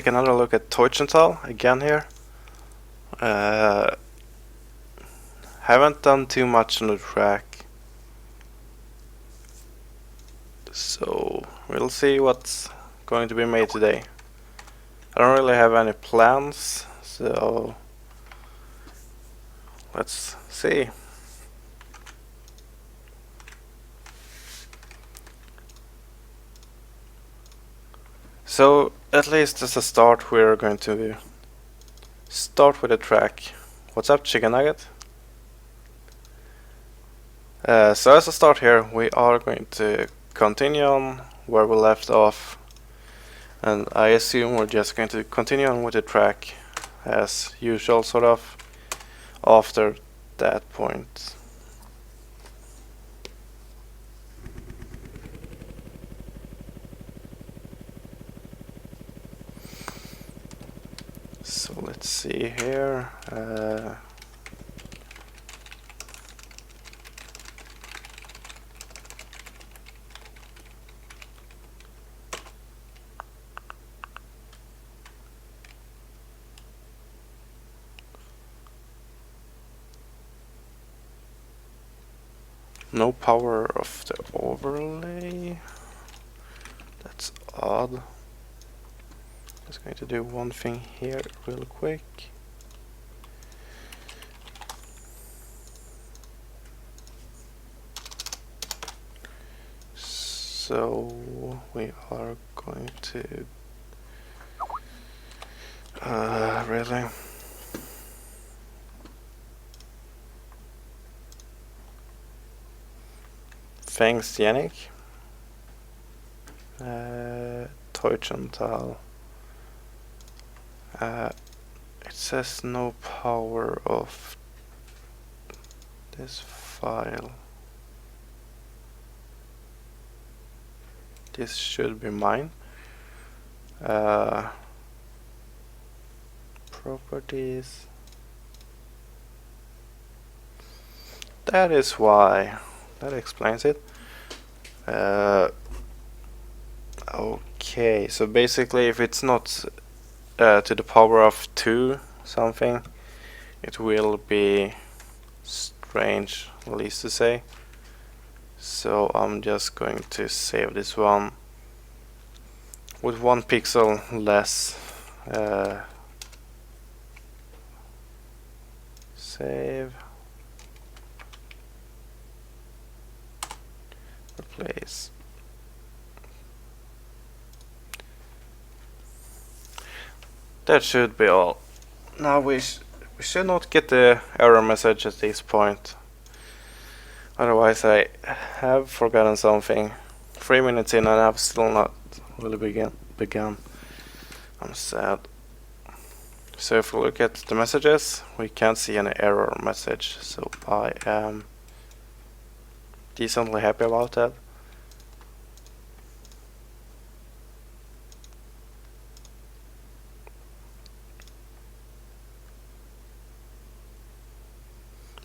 another look at Teutschenthal again here. Haven't done too much on the track, so we'll see what's going to be made today. I don't really have any plans, so let's see. So at least as a start, we're going to start with the track. What's up, Chicken Nugget? So as a start here, we are going to continue on where we left off, and I assume we're just going to continue on with the track as usual, sort of, after that point. So let's see here. No power of the overlay. That's odd. Just going to do one thing here real quick. So we are going to really. Thanks, Yannick. Teutschenthal. It says no power of this file. This should be mine. Properties. That is why. That explains it. Okay, so basically if it's not to the power of 2 something, it will be strange, at least to say. So I'm just going to save this one with 1 pixel less. Save. Replace. That should be all. Now we should not get the error message at this point. Otherwise I have forgotten something. 3 minutes in and I've still not really begun. I'm sad. So if we look at the messages, we can't see any error message. So I am decently happy about that.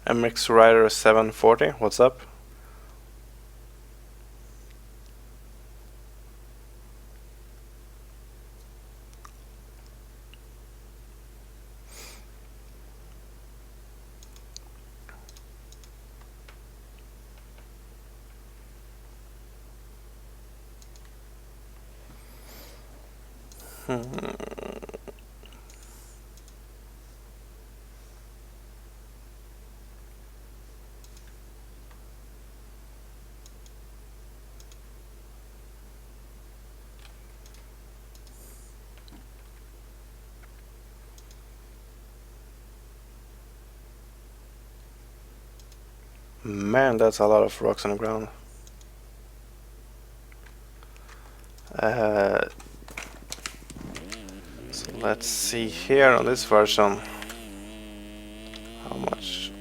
MX Rider 740, what's up? Man, that's a lot of rocks on the ground. So let's see here on this version how much.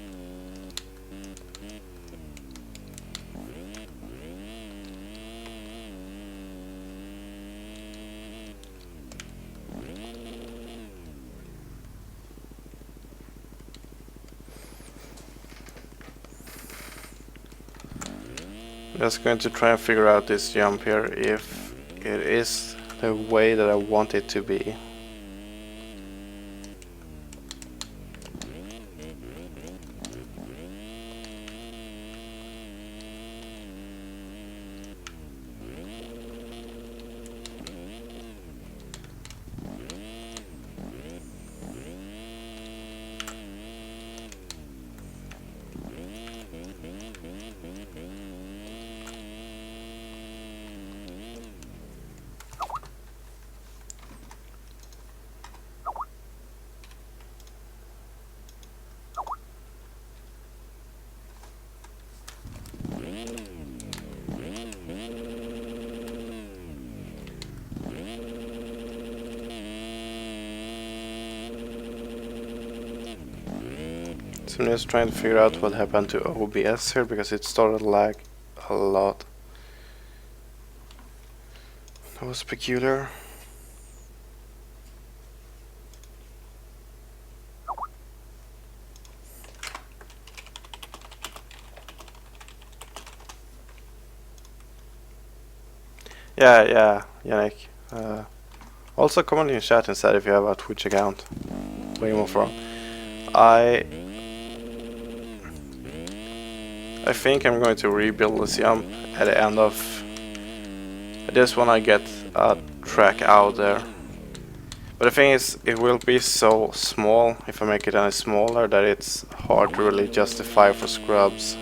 Just going to try and figure out this jump here if it is the way that I want it to be. So I'm just trying to figure out what happened to OBS here because it started to lag a lot. That was peculiar. Yeah, Yannick. Also comment in chat instead if you have a Twitch account. Where you move from. I think I'm going to rebuild this jump at the end of. I just wanna get a track out there. But the thing is, it will be so small if I make it any smaller that it's hard to really justify for scrubs.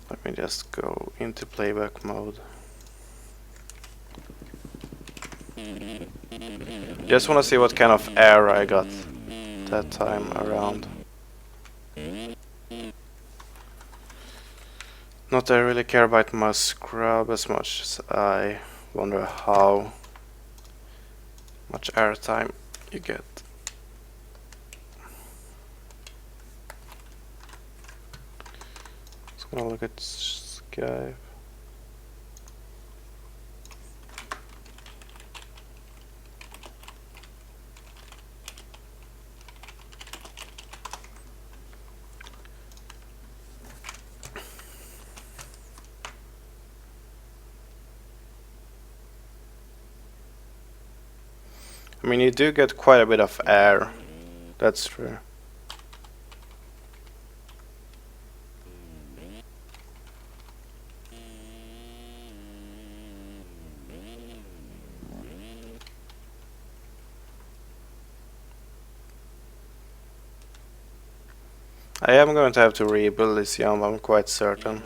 Let me just go into playback mode. Just want to see what kind of air I got that time around. Not that I really care about my scrub as much as I wonder how much airtime you get. Just gonna look at Skype. I mean, you do get quite a bit of air, that's true. I am going to have to rebuild this jump, I'm quite certain.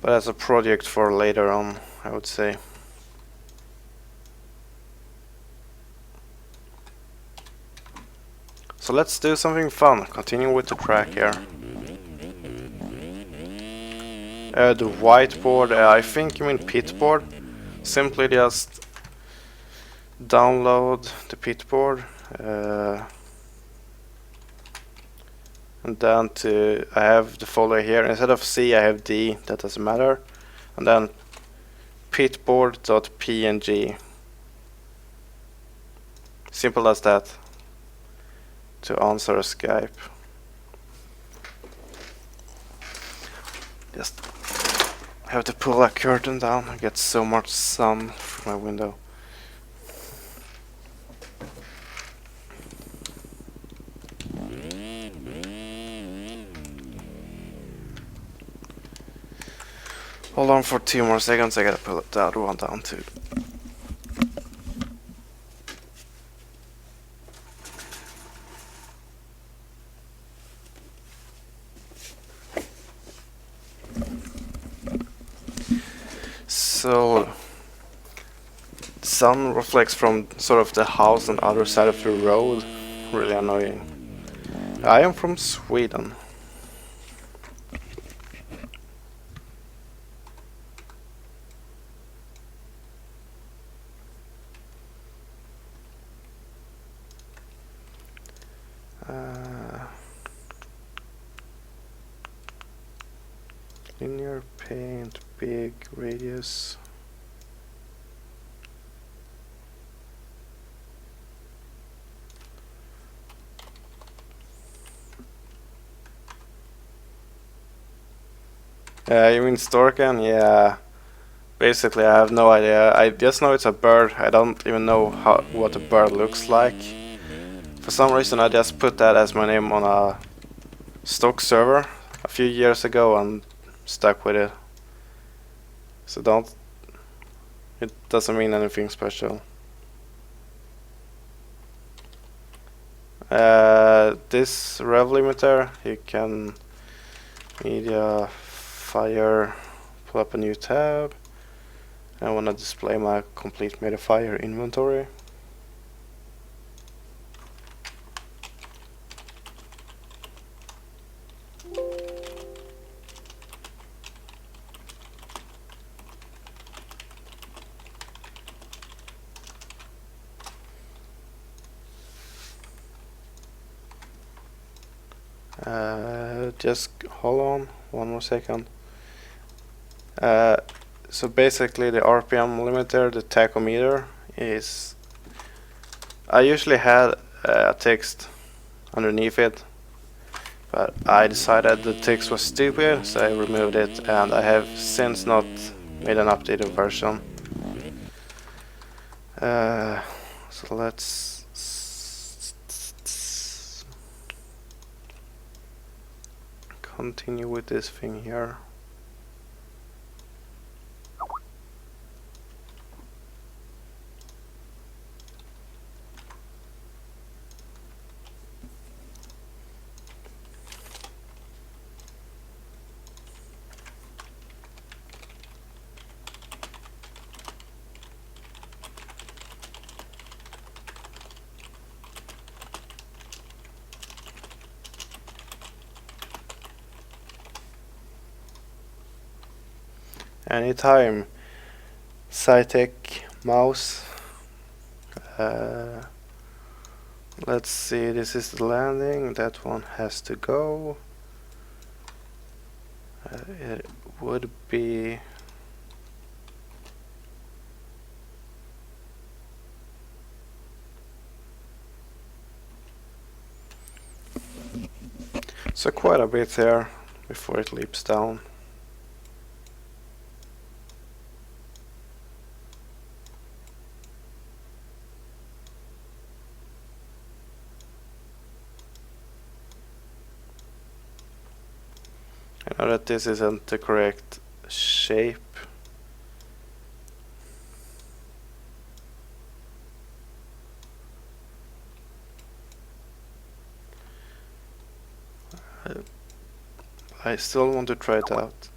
But as a project for later on, I would say. So let's do something fun, continue with the track here. The whiteboard, I think you mean pitboard. Simply just download the pitboard. And then I have the folder here. Instead of C I have D, that doesn't matter. And then pitboard.png. Simple as that. To answer Skype. Just have to pull a curtain down. I get so much sun from my window. Hold on for 2 more seconds, I gotta pull the other one down too. So the sun reflects from sort of the house on the other side of the road. Really annoying. I am from Sweden. Linear paint, big radius. You mean Storken? Yeah. Basically, I have no idea. I just know it's a bird. I don't even know what a bird looks like. For some reason, I just put that as my name on a stock server a few years ago and stuck with it. So it doesn't mean anything special. This rev limiter, you can media fire, pull up a new tab. I want to display my complete Mediafire inventory. Just hold on one more second. So basically the RPM limiter, the tachometer, is... I usually had a text underneath it, but I decided the text was stupid, so I removed it, and I have since not made an updated version. So let's continue with this thing here. Anytime Cytec mouse. Let's see, this is the landing, that one has to go. It would be... So quite a bit there before it leaps down. I know that this isn't the correct shape. I still want to try it out.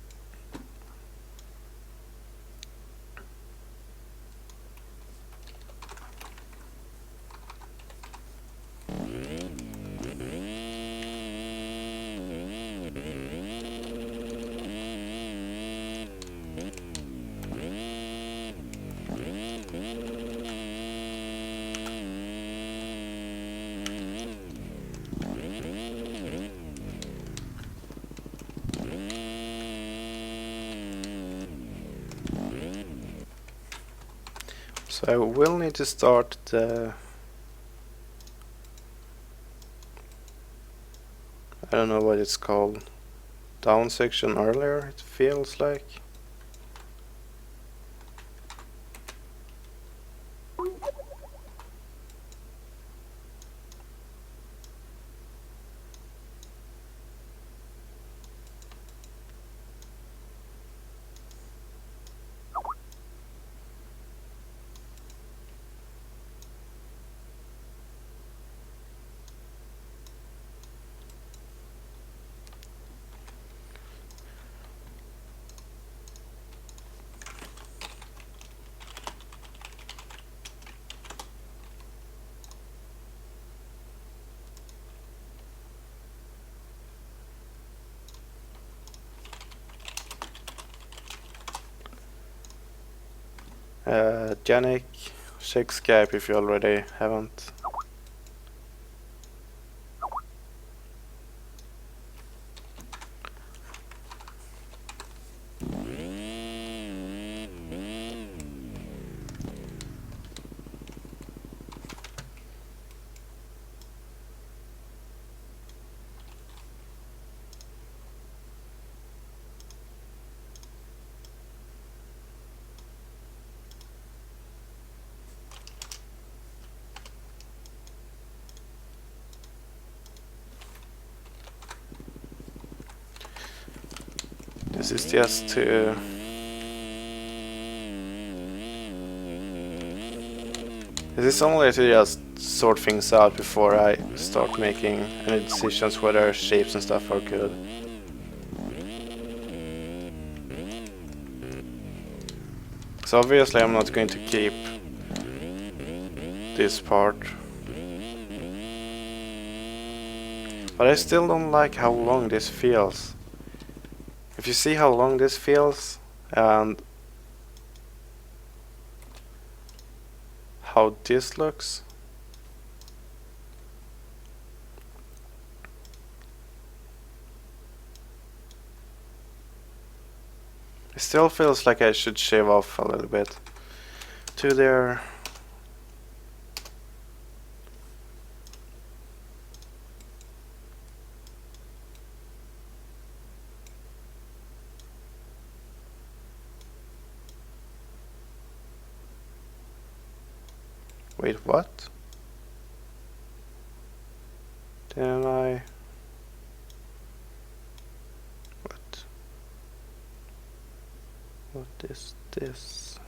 So I will need to start the... I don't know what it's called. Down section earlier, it feels like. Janik, check Skype if you already haven't. This is just to... This is only to just sort things out before I start making any decisions whether shapes and stuff are good. So obviously I'm not going to keep this part. But I still don't like how long this feels. If you see how long this feels and how this looks, It still feels like I should shave off a little bit. To there. Wait, what? Then I... What? What is this?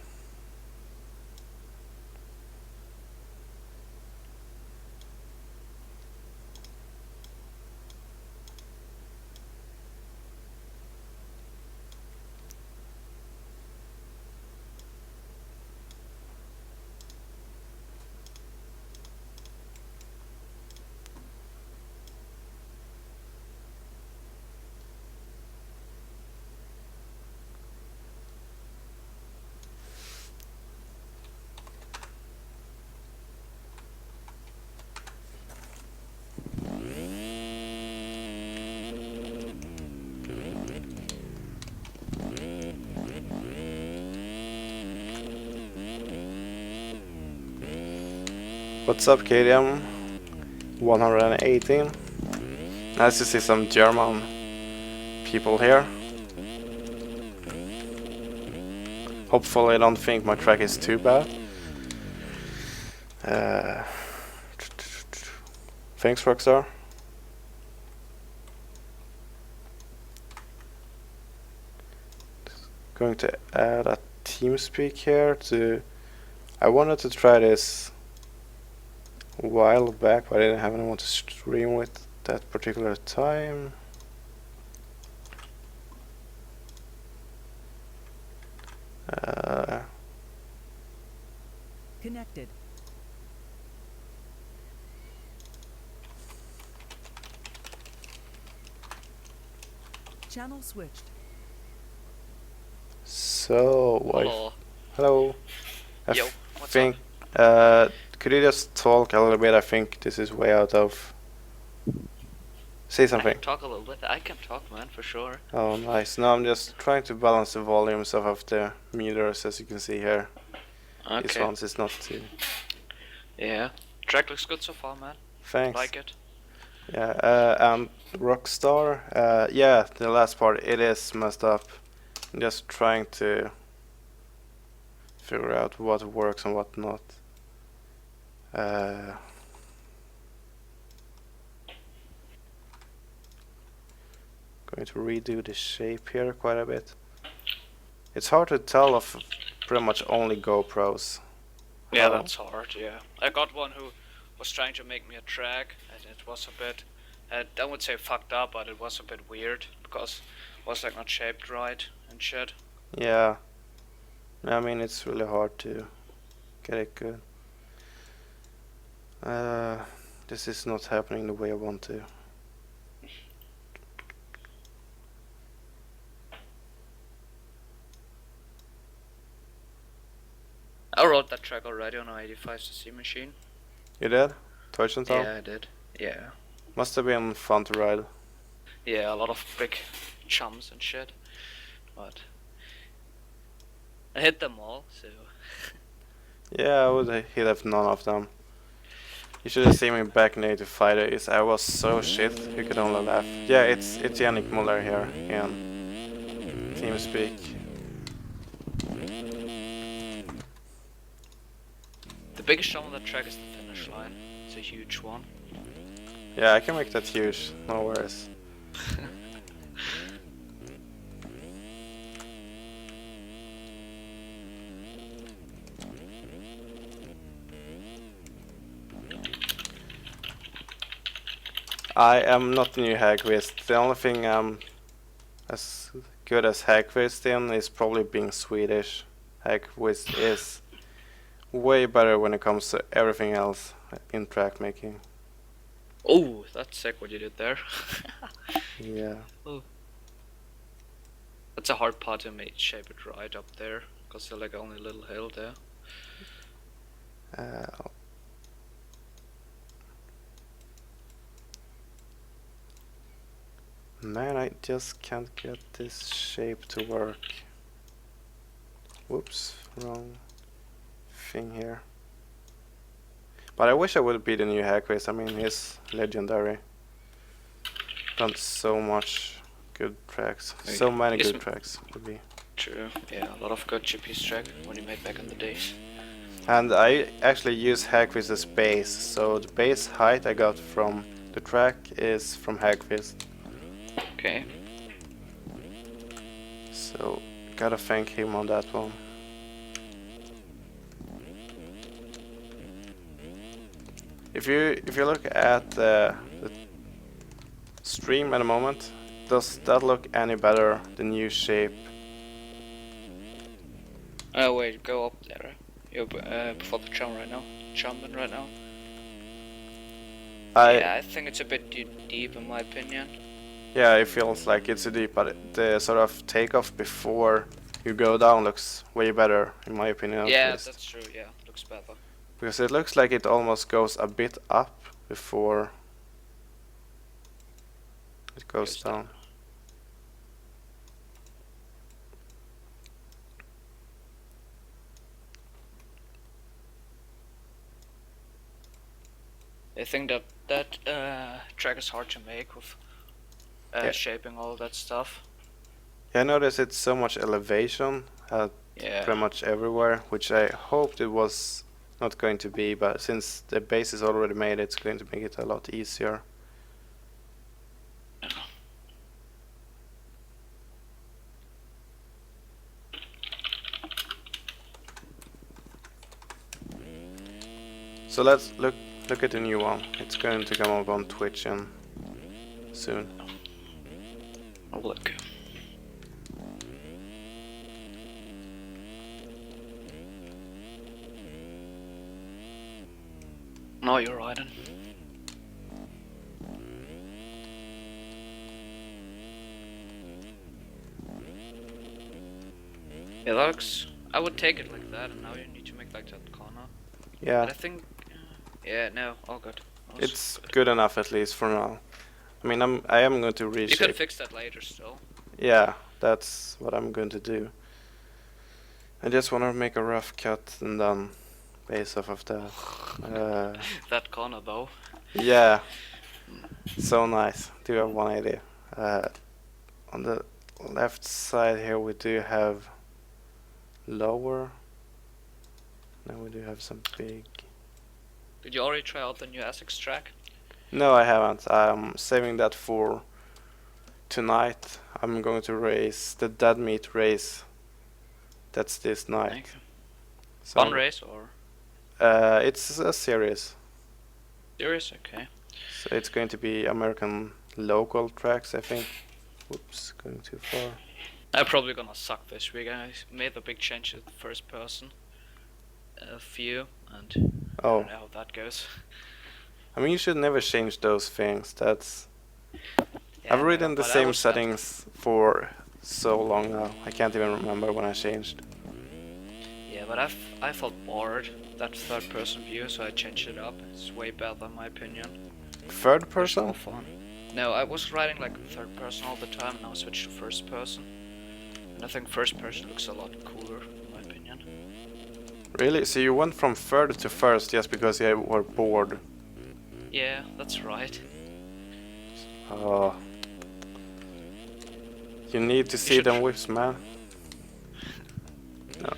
What's up, KDM? 118. Nice to see some German people here. Hopefully I don't think my track is too bad. Thanks, Rockstar. Going to add a TeamSpeak here to... I wanted to try this a while back, but I didn't have anyone to stream with that particular time. Connected. Channel switched. So, Hello. hello. Yo, what's think, up? could you just talk a little bit? I think this is way out of... Say I something. can talk a little bit. I can talk, man, for sure. Oh, nice. No, I'm just trying to balance the volumes of the meters, as you can see here. This Okay. one's is not too... Yeah. Track looks good so far, man. Thanks. Like it. Yeah, and Rockstar, yeah, the last part, it is messed up. I'm just trying to figure out what works and what not. Going to redo the shape here quite a bit. It's hard to tell of pretty much only GoPros. Yeah, that's hard, yeah. I got one who was trying to make me a track, and it was a bit, I would say fucked up, but it was a bit weird, because it was like not shaped right and shit. Yeah. I mean, it's really hard to get it good. This is not happening the way I want to. I wrote that track already on an 85cc machine. You did? Teutschenthal? Yeah, I did. Yeah. Must have been fun to ride. Yeah, a lot of big chums and shit. But I hit them all, so... Yeah, I would hit up none of them. You should have seen me back in 85 days. I was so shit, you could only laugh. Yeah, it's Yannick Muller here in TeamSpeak. The biggest jump on that track is the finish line. It's a huge one. Yeah, I can make that huge, no worries. I am not new Hagquist. The only thing I'm as good as Hagquist in is probably being Swedish. Hagquist is way better when it comes to everything else in track making. Oh, that's sick what you did there. Yeah. Oh. That's a hard part to make shape it right up there, because there's like only a little hill there. Man, I just can't get this shape to work. Whoops, wrong thing here. But I wish I would be the new Hagquist. I mean, he's legendary. Done so much good tracks. So many good tracks would be. True, yeah, a lot of good GP's track when he made back in the days. And I actually use Hagquist as base, so the base height I got from the track is from Hagquist. Okay. So gotta thank him on that one. If you look at the stream at the moment, does that look any better? The new shape? Oh wait, go up there. You're before the jump right now. Jumping right now. Yeah, I think it's a bit deep in my opinion. Yeah, it feels like it's a deep, but the sort of takeoff before you go down looks way better in my opinion. Yeah, that's true. Yeah, looks better. Because it looks like it almost goes a bit up before it goes down. I think that track is hard to make with shaping all that stuff. Yeah, I noticed it's so much elevation pretty much everywhere, which I hoped it was not going to be, but since the base is already made, it's going to make it a lot easier. So let's look at the new one. It's going to come up on Twitch soon. I'll look. No, you're riding. Yeah, that looks. I would take it like that, and now you need to make like that corner. Yeah. But I think. Yeah, no, all good. It's good enough at least for now. I mean, I am going to reshape. You can fix that later still. Yeah, that's what I'm going to do. I just want to make a rough cut and then base off of that. That corner though. Yeah, so nice. Do have one idea. On the left side here we do have lower. Now we do have some big. Did you already try out the new Essex track? No, I haven't. I'm saving that for tonight. I'm going to race the dead meat race. That's this night. So fun race or? It's a series. Series, okay. So it's going to be American local tracks, I think. Whoops, going too far. I'm probably gonna suck this week. I made a big change to the first person. A few, and I don't know how that goes. I mean, you should never change those things. That's. Yeah, I've ridden the same settings for so long now. I can't even remember when I changed. Yeah, but I felt bored that third person view, so I changed it up. It's way better in my opinion. Third person? More fun. No, I was riding like third person all the time, and now I switched to first person. And I think first person looks a lot cooler in my opinion. Really? So you went from third to first just because you were bored? Yeah, that's right. Oh. You need to see them whips, man. No.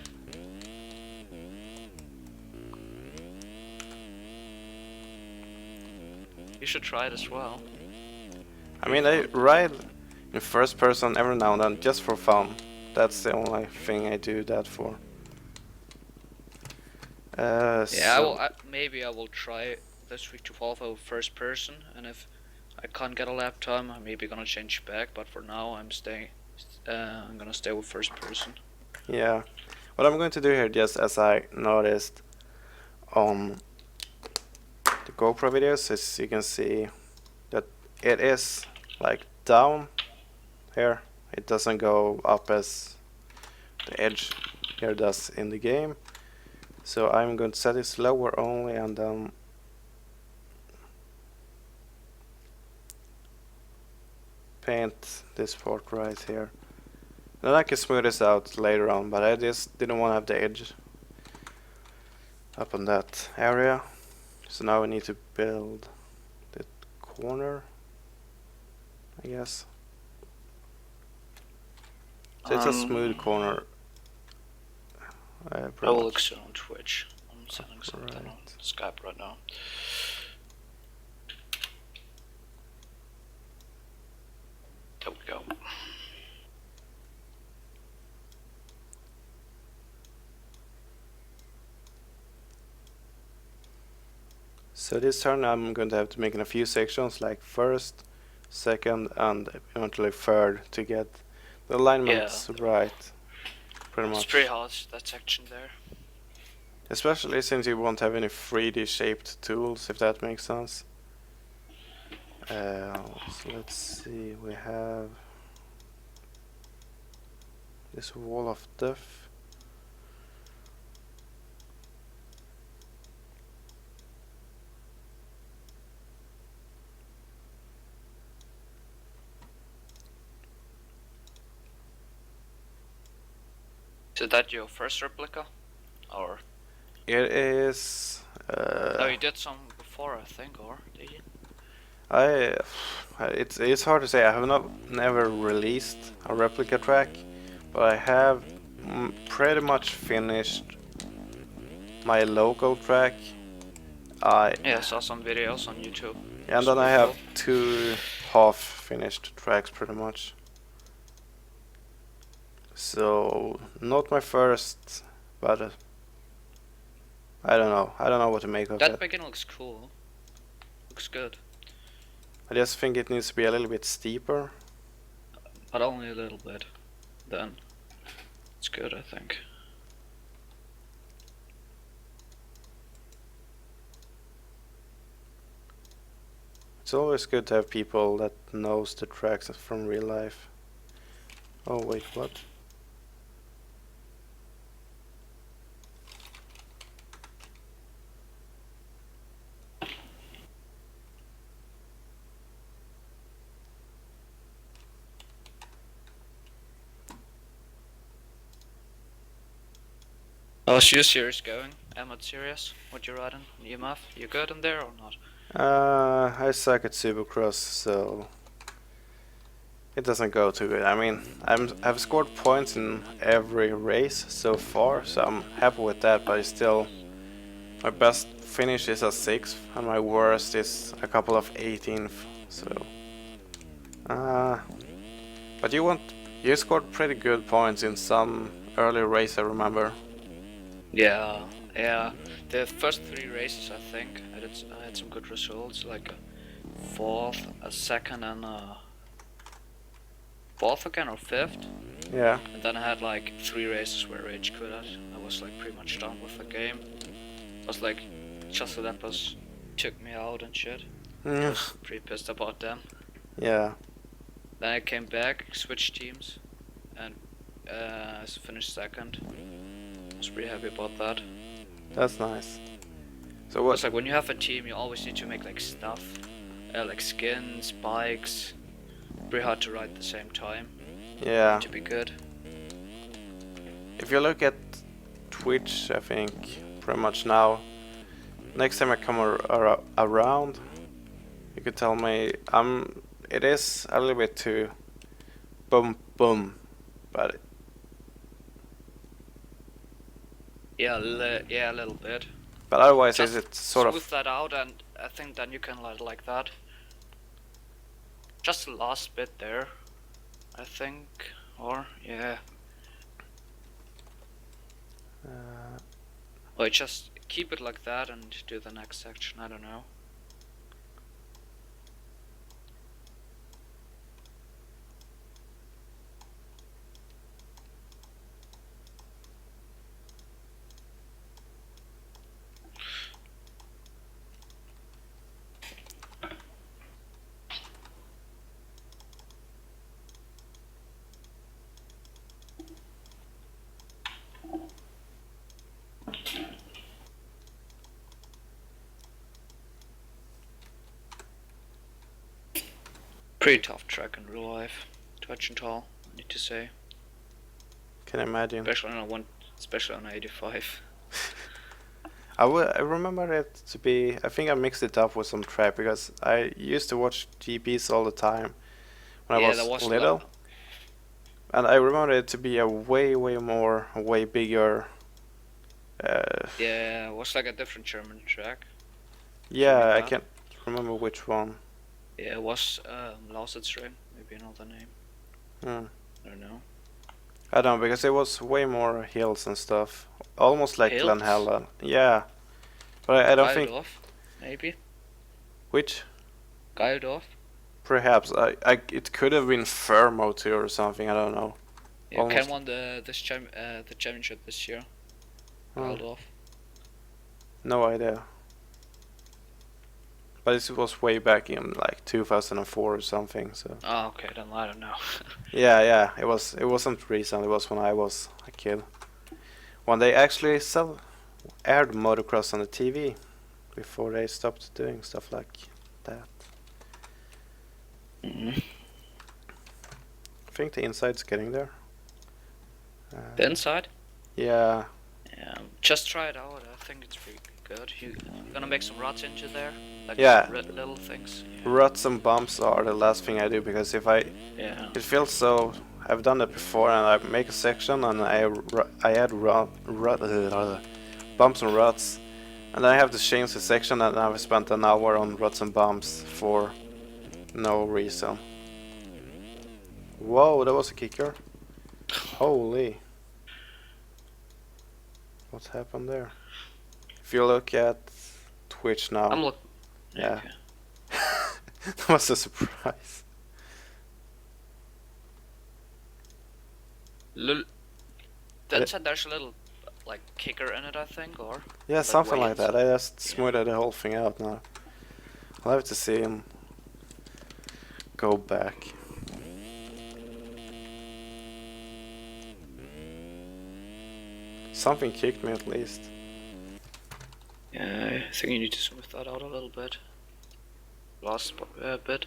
You should try it as well. I mean, I ride in first person every now and then just for fun. That's the only thing I do that for. Yeah, so maybe I will try this week to follow first person, and if I can't get a lap time, I'm maybe gonna change back. But for now, I'm gonna stay with first person. Yeah, what I'm going to do here, just as I noticed on the GoPro videos, is you can see that it is like down here. It doesn't go up as the edge here does in the game. So I'm going to set it slower only, and then paint this part right here. Then I can smooth this out later on, but I just didn't want to have the edge up on that area. So now we need to build the corner, I guess. So it's a smooth corner. I pretty will much. look soon on Twitch. I'm sending something on Right. Skype right now. There we go. So this turn I'm going to have to make in a few sections, like first, second, and eventually third to get the alignments right. Pretty much. It's pretty hard, that section there. Especially since you won't have any 3D shaped tools, if that makes sense. So let's see, we have this wall of death. Is that your first replica? Or? It is. No, you did some before, I think, or did you? It's hard to say. I have never released a replica track, but I have pretty much finished my local track. Yeah, I saw some videos on YouTube. Yeah, and then I have 2 half finished tracks pretty much. So not my first, but I don't know. I don't know what to make of that. it. Begin looks cool. Looks good. I just think it needs to be a little bit steeper. But only a little bit. Then it's good, I think. It's always good to have people that knows the tracks from real life. Oh wait, what? How's your series going? Emmet series? What you riding? EMF? You good in there or not? I suck at Supercross, so it doesn't go too good. I mean, I've scored points in every race so far, so I'm happy with that. But it's still, my best finish is a 6th, and my worst is a couple of 18th. So, but you scored pretty good points in some early race, I remember. Yeah. The first 3 races, I think, I had some good results, like a 4th, a 2nd, and a 4th again, or 5th. Yeah. And then I had like 3 races where I rage quit. I was like pretty much done with the game. I was like, just so that was took me out and shit. I was pretty pissed about them. Yeah. Then I came back, switched teams, and finished 2nd. I was pretty happy about that. That's nice. So what? It's like when you have a team, you always need to make like stuff, like skins, bikes. Pretty hard to ride at the same time. Yeah. To be good. If you look at Twitch, I think pretty much now, next time I come around, you could tell me it is a little bit too boom boom, but Yeah, a little bit. but otherwise Just is it sort smooth that out, and I think then you can like that. Just the last bit there, I think, or yeah. Or just keep it like that and do the next section. I don't know. Pretty tough track in real life. Teutschenthal, I need to say. Can imagine. Especially on 85. I remember it to be. I think I mixed it up with some track because I used to watch GPs all the time when I Yeah, was there was little, and I remember it to be a way bigger. Yeah, it was like a different German track. Yeah, I can't remember which one. Yeah, it was Lausitzring, maybe another name. Hmm. I don't know. I don't know because it was way more hills and stuff, almost like Hills? Glen Helen. Yeah, but I don't think Geildorf, maybe. which. Geildorf. Perhaps it could have been Fermo too or something. I don't know. Yeah, Ken won the championship this year. Geildorf. No idea. But this was way back in like 2004 or something. So. Oh, okay. Then I don't know. Yeah. It wasn't recent. It was when I was a kid. When they actually aired motocross on the TV, before they stopped doing stuff like that. Mm-hmm. I think the inside's getting there. The inside? Yeah. Yeah. Just try it out. I think it's pretty good. You're gonna make some ruts into there. Like Yeah. some little things. Yeah. Ruts and bumps are the last thing I do because if I. Yeah. It feels so. I've done that before, and I make a section and I add bumps and ruts, and then I have to change the section, and I've spent an hour on ruts and bumps for no reason. Whoa, that was a kicker! Holy! What happened there? If you look at Twitch now, I'm looking. yeah, Okay. that was a surprise. There's a little like kicker in it, I think, or Yeah, like something like weigh-ins. that. I just smoothed the whole thing out now. I'll have to see him go back. Something kicked me at least. Yeah, I think you need to smooth that out a little bit. Last bit.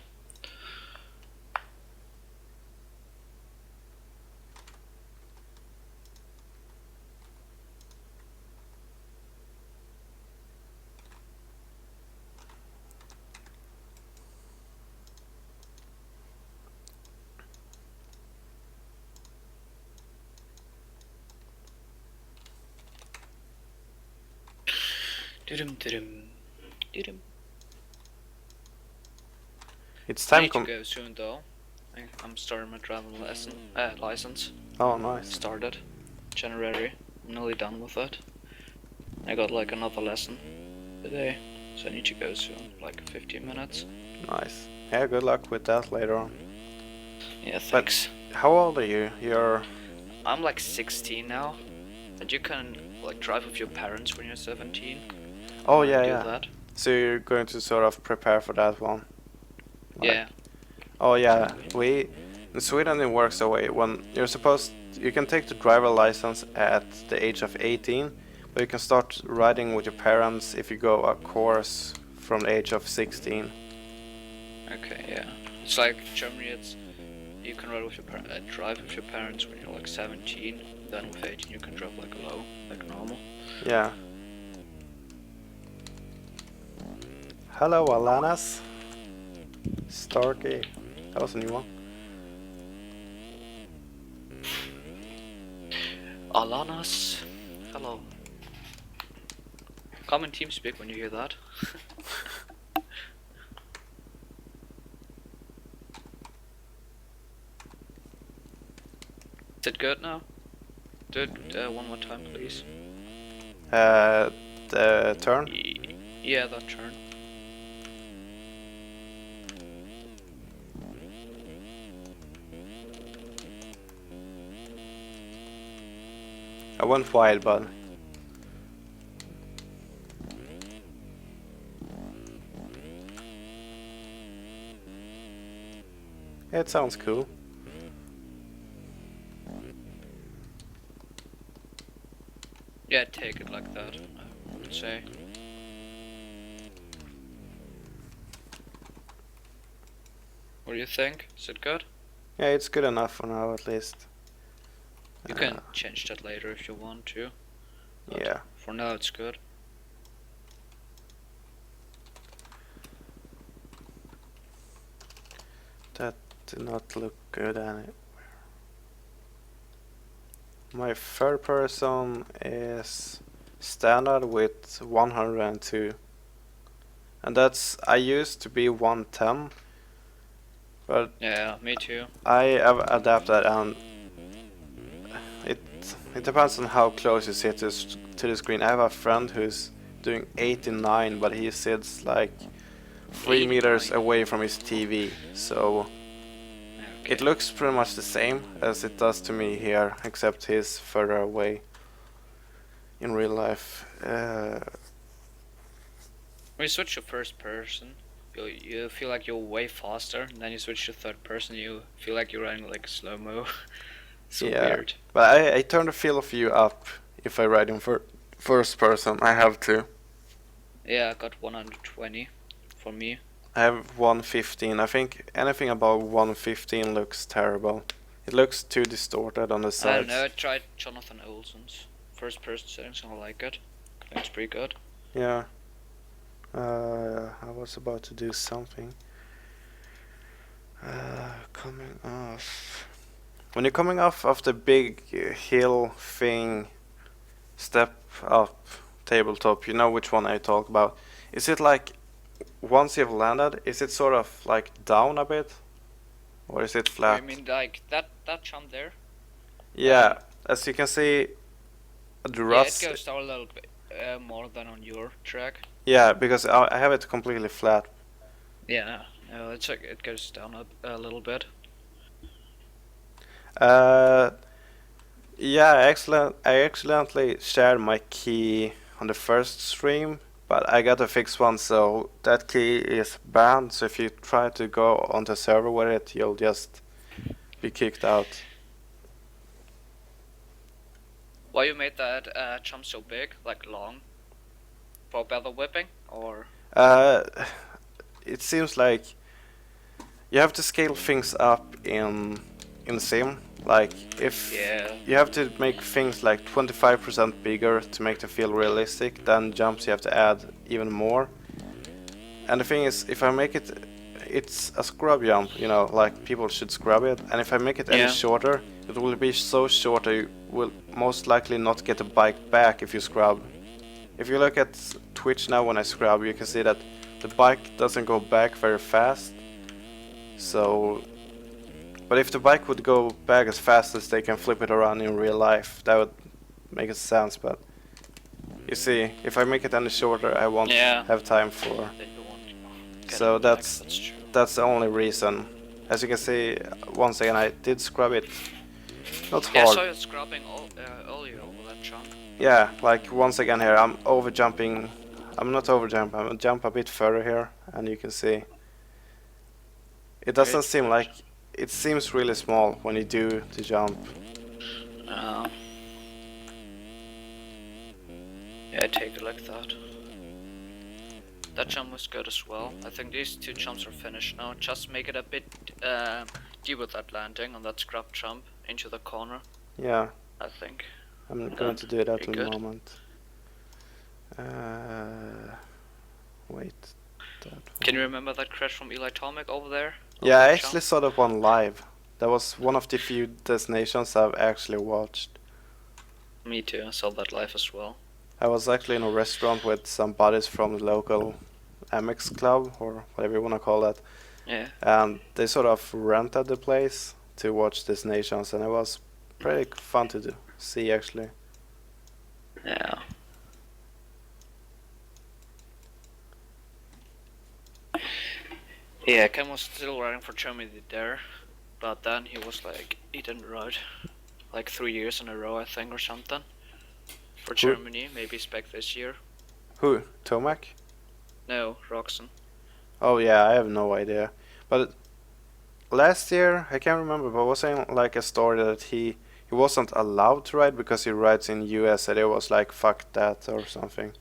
It's I time need to go soon though. I'm starting my driving license. Oh, nice. Started January. I'm nearly done with it. I got like another lesson today, so I need to go soon, like 15 minutes. Nice. Yeah, good luck with that later on. Yeah, thanks. But how old are you? I'm like 16 now, and you can like drive with your parents when you're 17. Oh, yeah, do yeah. That. So you're going to sort of prepare for that one? Like... Yeah. Oh, yeah. In Sweden it works that way. When you can take the driver license at the age of 18, but you can start riding with your parents if you go a course from the age of 16. Okay, yeah. It's like Germany. You can ride with drive with your parents when you're like 17. Then with 18 you can drive like normal. Yeah. Hello, Alanas. Starkey. That was a new one. Alanas. Hello. Come in TeamSpeak when you hear that. Is it good now? Do it one more time, please. The turn? Yeah, that turn. I went wide, but... It sounds cool. Yeah, take it like that, I would say. What do you think? Is it good? Yeah, it's good enough for now, at least. You can change that later if you want to. But Yeah. for now it's good. That did not look good anywhere. My third person is standard with 102. And that's, I used to be 110, but Yeah, me too. I have adapted, and it it depends on how close you sit to the screen. I have a friend who's doing 89, but he sits like 3 meters 89. away from his TV, so Okay. it looks pretty much the same as it does to me here, except he's further away in real life. When you switch to first person, you feel like you're way faster, and then you switch to third person, you feel like you're running like slow mo. So Yeah, weird. but I turn the field of view up if I ride in first person. I have to. Yeah, I got 120 for me. I have 115. I think anything above 115 looks terrible. It looks too distorted on the I sides. don't know, I tried Jonathan Olsen's first person settings and I like it. I think it's pretty good. Yeah. I was about to do something. Coming off. When you're coming off of the big hill thing, step up, tabletop, you know which one I talk about. Is it like, once you've landed, is it sort of like down a bit? Or is it flat? I mean, like that jump there. Yeah, as you can see, the rust. Yeah, it goes down a little bit more than on your track. Yeah, because I have it completely flat. Yeah, no, it's like it goes down a little bit. Yeah, excellent. I accidentally shared my key on the first stream, but I got a fixed one, so that key is banned. So if you try to go onto a server with it, you'll just be kicked out. Why you made that jump so big, like long? For better whipping, or? Uh, it seems like you have to scale things up in sim. Like if you have to make things like 25% bigger to make them feel realistic, then jumps you have to add even more. And the thing is, if I make it, it's a scrub jump, you know, like people should scrub it. And if I make it any shorter, it will be so short that you will most likely not get the bike back if you scrub. If you look at Twitch now when I scrub, you can see that the bike doesn't go back very fast. So, but if the bike would go back as fast as they can flip it around in real life, that would make it sense. But you see, if I make it any shorter, I won't have time for. So that's the only reason. As you can see, once again, I did scrub it. Not hard. Yeah, I saw you scrubbing earlier over that jump. Yeah, like once again here, I'm over jumping. I'm not over jumping. I'm jump a bit further here, and you can see. It doesn't seem like, it seems really small when you do the jump. Yeah, I take it like that. That jump was good as well. I think these two jumps are finished now. Just make it a bit deep with that landing on that scrub jump into the corner. Yeah. I think. I'm going to do that in a moment. Wait. Can you remember that crash from Eli Tomic over there? Yeah, I actually saw that one live. That was one of the few destinations I've actually watched. Me too, I saw that live as well. I was actually in a restaurant with some buddies from the local MX club, or whatever you want to call that. Yeah. And they sort of rented the place to watch destinations, and it was pretty fun to see actually. Yeah. Yeah, Ken was still riding for Germany there, but then he was like, he didn't ride like 3 years in a row, I think, or something. For Germany, maybe he's back this year. Who? Tomac? No, Roxon. Oh yeah, I have no idea. But last year, I can't remember, but was saying like a story that he wasn't allowed to ride because he rides in US, and it was like fuck that or something.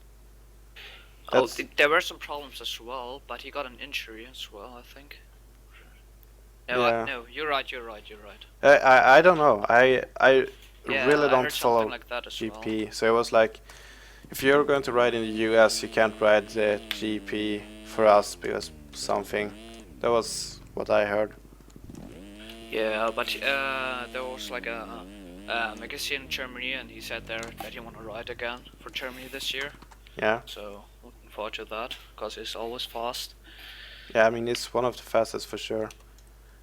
That's there were some problems as well, but he got an injury as well, I think. No, Yeah. no, you're right. I don't know. Yeah, really I don't heard something follow like that as well. GP. So it was like, if you're going to ride in the US, you can't ride the GP for us because something. That was what I heard. Yeah, but there was like a magazine in Germany, and he said there that he want to ride again for Germany this year. Yeah. So looking forward to that because he's always fast. Yeah, I mean, he's one of the fastest for sure.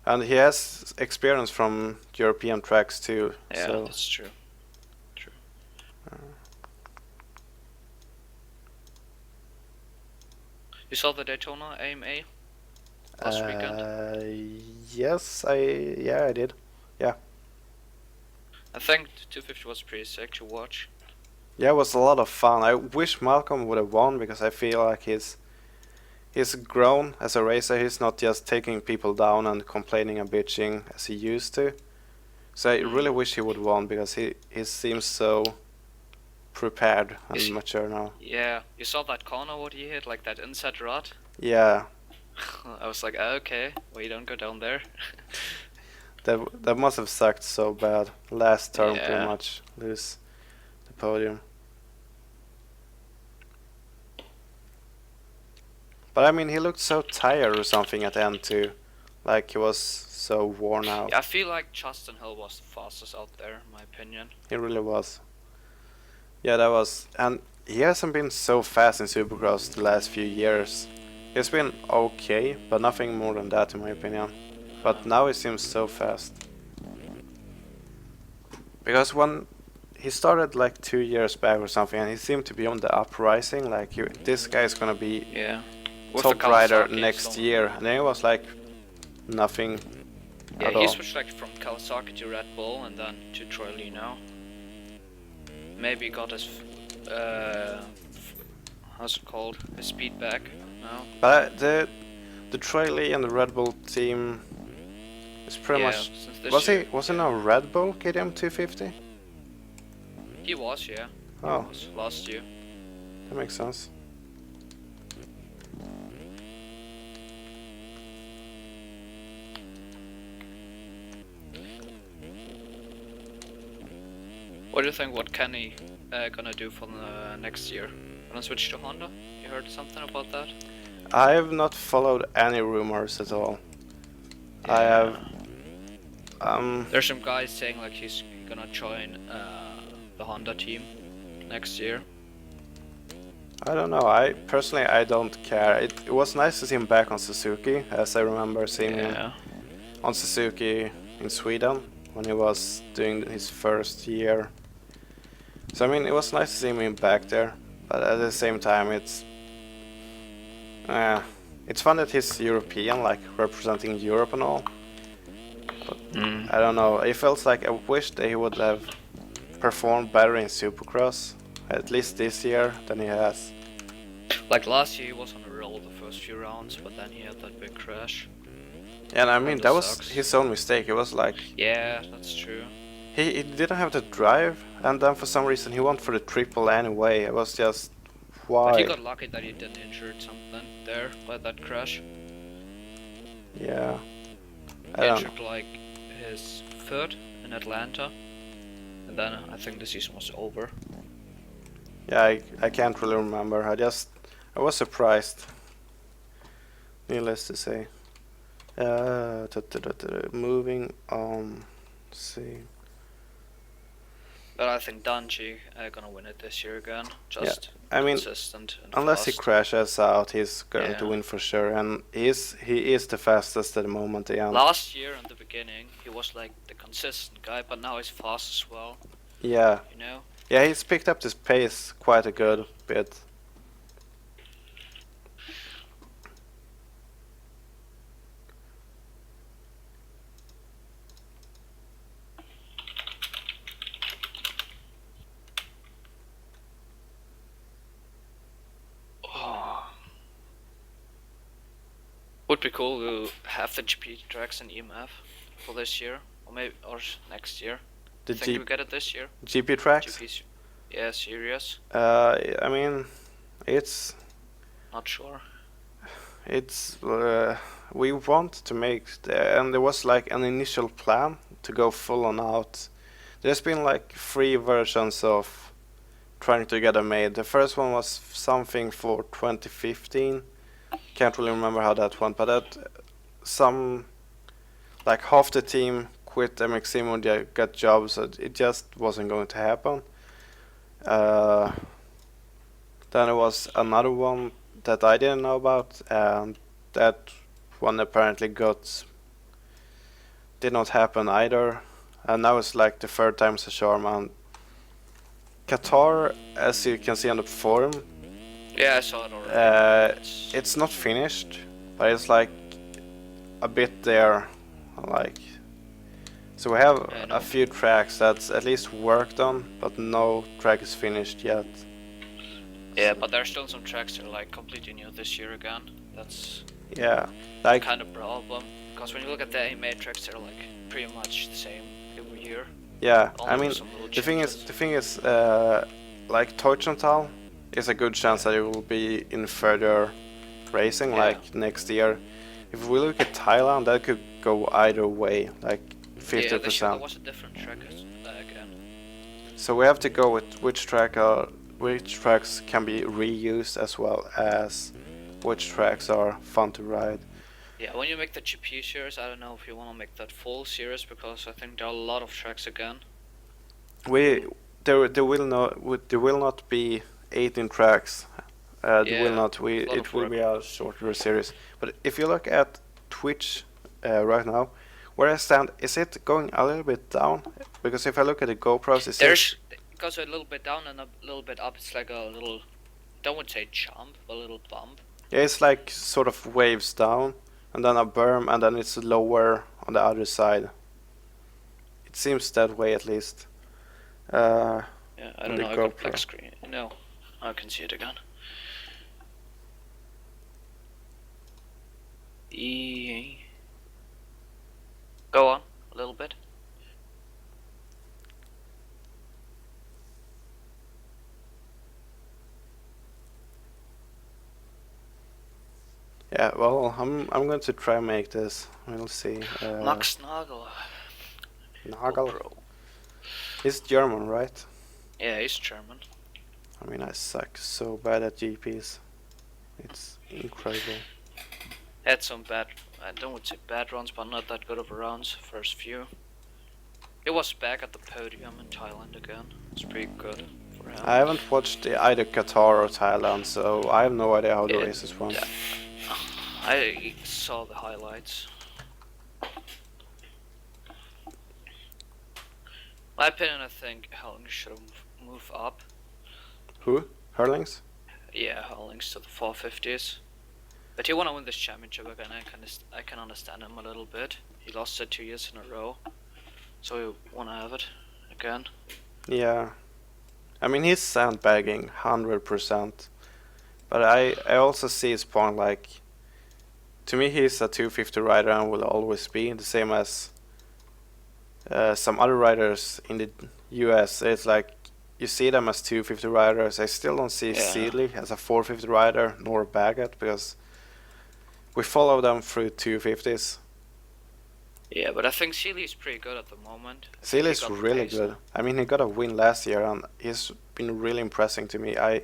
And he has experience from European tracks too. Yeah, So that's true. True. You saw the Daytona AMA last weekend? yes, I did. I think 250 was pretty sick to watch. Yeah, it was a lot of fun. I wish Malcolm would have won because I feel like he's grown as a racer. He's not just taking people down and complaining and bitching as he used to. So I really wish he would have won because he seems so prepared and mature now. Yeah, you saw that corner what he hit, like that inside rut? Yeah, I was like, okay, well, you don't go down there. that must have sucked so bad. Last turn, pretty Yeah. much lose the podium. But I mean, he looked so tired or something at the end too, like he was so worn out. Yeah, I feel like Justin Hill was the fastest out there, in my opinion. He really was. Yeah, that was, and he hasn't been so fast in Supercross the last few years. He's been okay, but nothing more than that in my opinion. But now he seems so fast. Because when he started like 2 years back or something, and he seemed to be on the uprising, like this guy is gonna be Yeah. With top the rider Kawasaki next and so year, and then it was like nothing Yeah, at he all. switched like from Kawasaki to Red Bull and then to Troy Lino. Maybe got his, how's it called? His speed back now. But the Trailer and the Red Bull team is pretty Yeah, much. since this Was year, he in a Red Bull KTM 250? He was, yeah. Oh, He was last year. that makes sense. What do you think? What Kenny gonna do for the next year? Gonna switch to Honda? You heard something about that? I have not followed any rumors at all. I have. There's some guys saying like he's gonna join the Honda team next year. I don't know. I don't care. It was nice to see him back on Suzuki, as I remember seeing him on Suzuki in Sweden when he was doing his first year. So I mean, it was nice to see him back there, but at the same time, it's fun that he's European, like representing Europe and all. But I don't know. It feels like I wish that he would have performed better in Supercross, at least this year, than he has. Like last year, he was on a roll the first few rounds, but then he had that big crash. And I mean, Kinda that was sucks. his own mistake. It was like Yeah, that's true. he didn't have the drive, and then for some reason he went for the triple anyway. It was just why? But he got lucky that he didn't injure something there by that crash. Yeah, I He don't know. injured like his third in Atlanta, and then I think the season was over. Yeah, I can't really remember. I was surprised. Needless to say. Moving on. Let's see. But I think Danji gonna win it this year again. Just I mean, consistent and unless he fast. crashes out, he's going to Yeah. win for sure. And he is the fastest at the moment. And Last year in the beginning, he was like the consistent guy, but now he's fast as well. yeah, You know. yeah, he's picked up this pace quite a good bit. Would be cool to have the GP tracks in EMF for this year, or maybe next year. The Think we get it this year? GP tracks. GP, yeah, serious. I mean, it's Not sure. we want to make and there was like an initial plan to go full on out there's been like 3 versions of trying to get them made. The first one was something for 2015. Can't really remember how that went, but that some like half the team quit MXimo and they got jobs, so it just wasn't going to happen. Then there was another one that I didn't know about, and that one apparently did not happen either. And now it's like the third time's a charm. And Qatar, as you can see on the forum, Yeah, I saw it already. it's not finished, but it's like a bit there, like. So we have a few tracks that's at least worked on, but no track is finished yet. Yeah, but there's still some tracks that are like completely new this year again. That's like kind of problem, because when you look at the matrix, they're like pretty much the same every year. yeah. Only I mean, with some little the thing changes. is, like Teutschenthal is a good chance that it will be in further racing, like next year. If we look at Thailand, that could go either way, like 50%. Yeah, this year there was a different track again. So we have to go with which tracks can be reused, as well as which tracks are fun to ride. Yeah, when you make the GP series, I don't know if you want to make that full series, because I think there are a lot of tracks again. There will not be 18 tracks. It will be a shorter series. But if you look at Twitch right now, where I stand, is it going a little bit down? Because if I look at the GoPros, it goes a little bit down and a little bit up. It's like a little, don't want to say jump, a little bump. Yeah, it's like sort of waves down, and then a berm, and then it's lower on the other side. It seems that way, at least. Yeah, I don't know. I got black screen. No, I can see it again. Go on a little bit. Yeah, well, I'm going to try and make this. We'll see. Max Nagel. Nagel. He's German, right? Yeah, he's German. I mean, I suck so bad at GPs. It's incredible. Had some bad, I don't want to say bad runs, but not that good of rounds. First few. He was back at the podium in Thailand again. It's pretty good for him. I haven't watched either Qatar or Thailand, so I have no idea how the races went. Yeah. I saw the highlights. My opinion, I think Hellings should move up. Who? Hurlings? Yeah, Hellings to the 450s. But he want to win this championship again. I can understand him a little bit. He lost it 2 years in a row, so he want to have it again. Yeah, I mean, he's sandbagging 100%. But I also see his point. Like, to me, he's a 250 rider and will always be the same as some other riders in the US. It's like you see them as 250 riders. I still don't see Seeley as a 450 rider, nor Baggett, because we follow them through 250s. Yeah, but I think Seeley is pretty good at the moment. Seeley's really good. I mean, he got a win last year, and he's been really impressing to me. I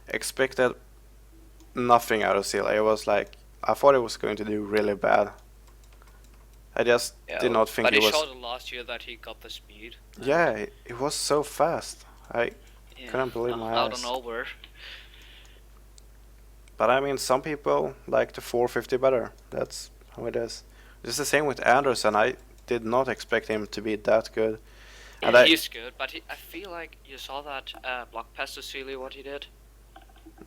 expected nothing out of Seeley. I thought he was going to do really bad. I just did not think he was. But he showed last year that he got the speed. Yeah, it was so fast. I couldn't believe my eyes. Out of nowhere. But I mean, some people like the 450 better. That's how it is. It's the same with Anderson. I did not expect him to be that good. Yeah, he's good, but I feel like you saw that block pass to Seeley, what he did?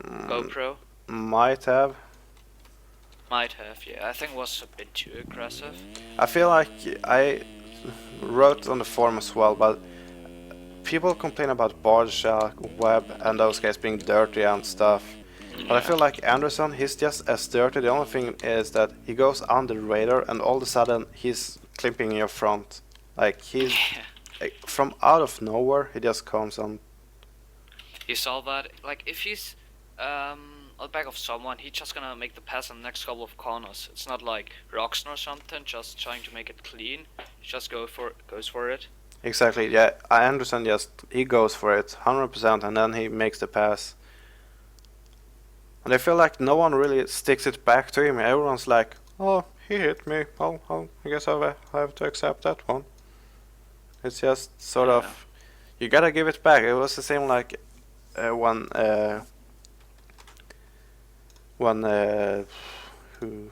GoPro? Might have, yeah. I think it was a bit too aggressive. I feel like I wrote on the forum as well, but people complain about Barsha, Webb, and those guys being dirty and stuff. But I feel like Anderson, he's just as dirty. The only thing is that he goes under the radar, and all of a sudden he's clipping your front. Like he's from out of nowhere, he just comes on. You saw that? Like if he's on the back of someone, he's just gonna make the pass in the next couple of corners. It's not like Roxon or something, just trying to make it clean. He just goes for it. Exactly. Yeah, Anderson he goes for it 100%, and then he makes the pass. And I feel like no one really sticks it back to him. Everyone's like, "Oh, he hit me. I guess I have to accept that one." It's just sort Yeah. of, you gotta give it back. It was the same like one who.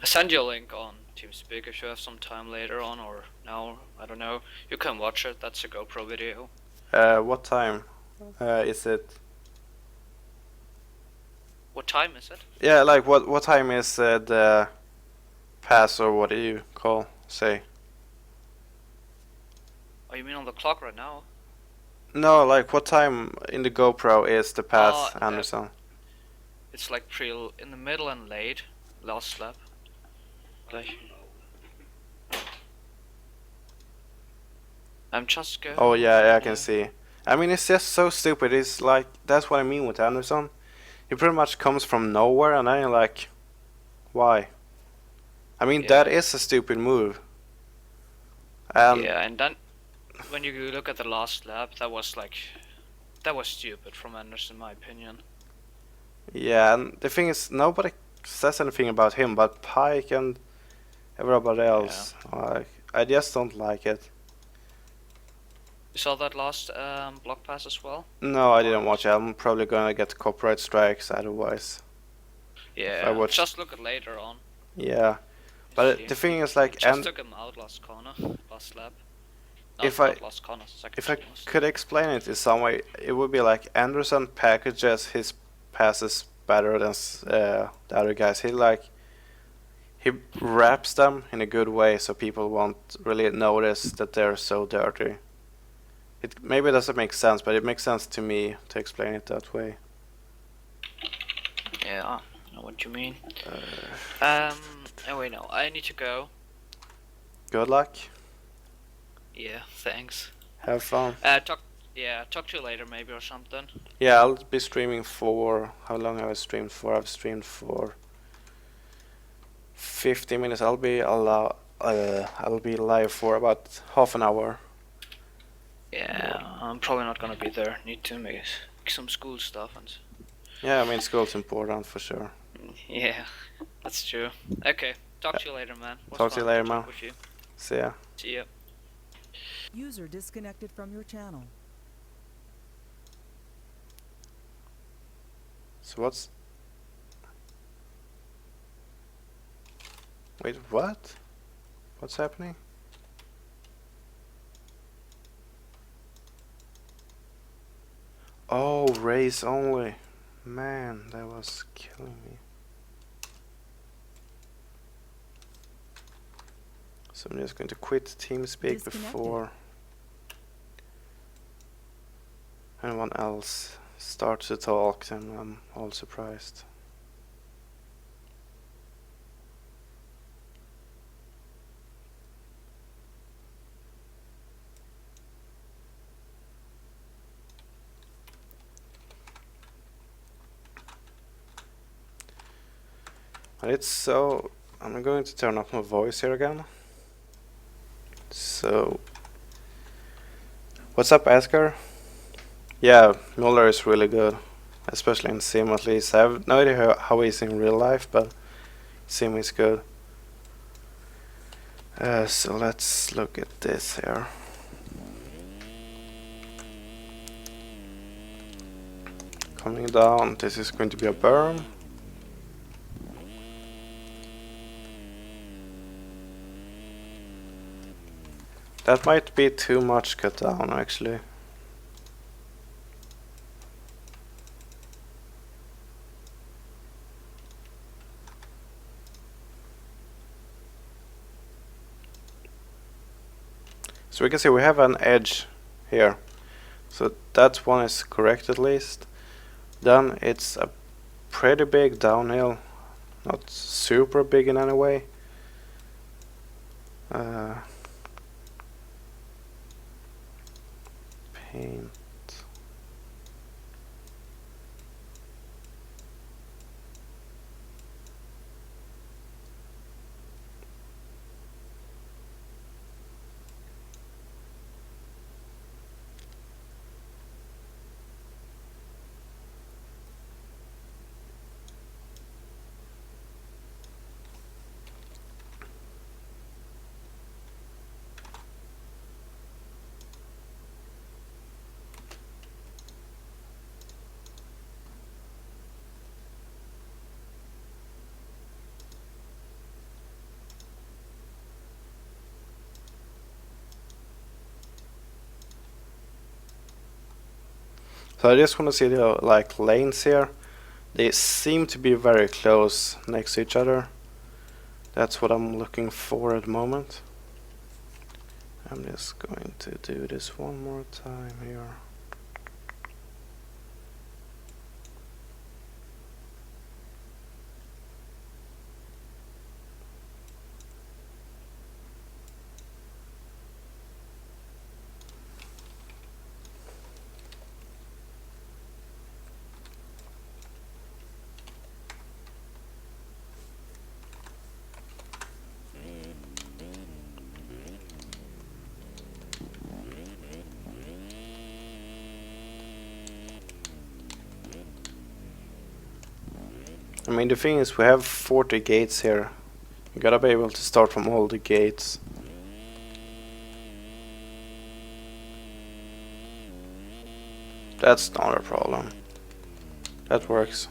I send you a link on TeamSpeak if you have some time later on or now. I don't know. You can watch it. That's a GoPro video. What time is it? What time is it? Yeah, like what time is the pass, or what do you say? Oh, you mean on the clock right now? No, like what time in the GoPro is the pass, Oh, Anderson? it's like in the middle and late. Last lap. Like. I'm just going. Oh yeah, I can see. I mean, it's just so stupid. It's like, that's what I mean with Anderson. He pretty much comes from nowhere, and I'm like, why? I mean, that is a stupid move. Yeah, and then when you look at the last lap, that was stupid from Anderson, in my opinion. Yeah, and the thing is, nobody says anything about him, but Pike and everybody else. Like, I just don't like it. You saw that last block pass as well? No, I didn't watch it. I'm probably gonna get copyright strikes otherwise. Yeah, just look at later on. Yeah, but the thing is, like, just took him out last corner, last lap. No, if I last corner, second if I corner. could explain it in some way, it would be like Anderson packages his passes better than the other guys. He wraps them in a good way, so people won't really notice that they're so dirty. It maybe doesn't make sense, but it makes sense to me to explain it that way. Yeah, I know what you mean. Anyway, no, I need to go. Good luck. Yeah, thanks. Have fun. Talk to you later maybe or something. Yeah, I'll be streaming for, how long have I streamed for? I've streamed for 50 minutes. I'll be live for about half an hour. Yeah, I'm probably not gonna be there. Need to make some school stuff and. Yeah, I mean, school's important for sure. Yeah, that's true. Okay, talk to you later, man. Talk to you later, man. See ya. See ya. User disconnected from your channel. So wait, what? What's happening? Oh, race only. Man, that was killing me. So I'm just going to quit TeamSpeak before anyone else starts to talk, and I'm all surprised. And it's so, I'm going to turn up my voice here again. So, what's up, Asker? Yeah, Muller is really good, especially in sim at least. I have no idea how he's in real life, but sim is good. So let's look at this here. Coming down, this is going to be a berm. That might be too much cut down, actually. So we can see we have an edge here. So that one is correct at least. Then it's a pretty big downhill. Not super big in any way. Paint. So I just want to see the like lanes here. They seem to be very close next to each other. That's what I'm looking for at the moment. I'm just going to do this one more time here. I mean, the thing is, we have 40 gates here. You gotta be able to start from all the gates. That's not a problem. That works.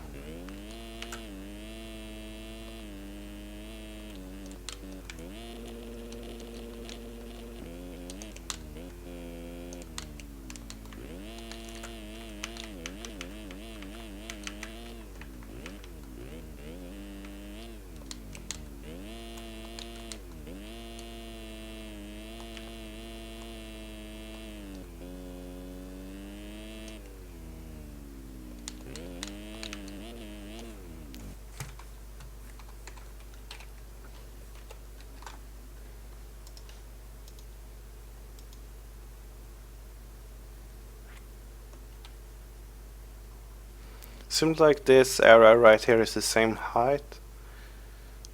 Seems like this area right here is the same height.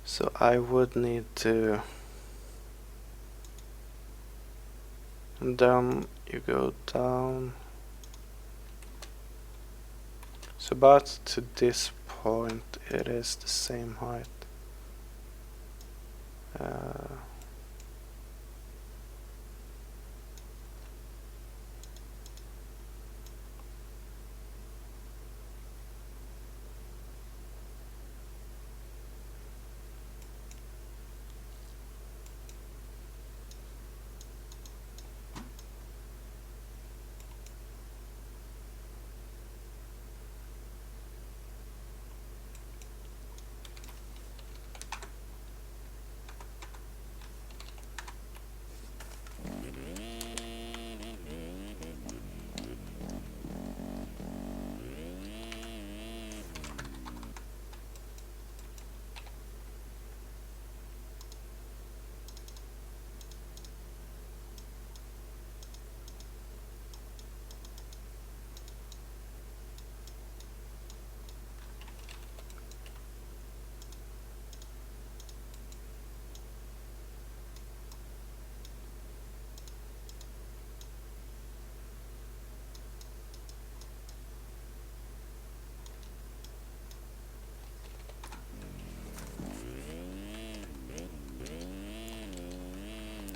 So I would need to... And then you go down. So about to this point it is the same height.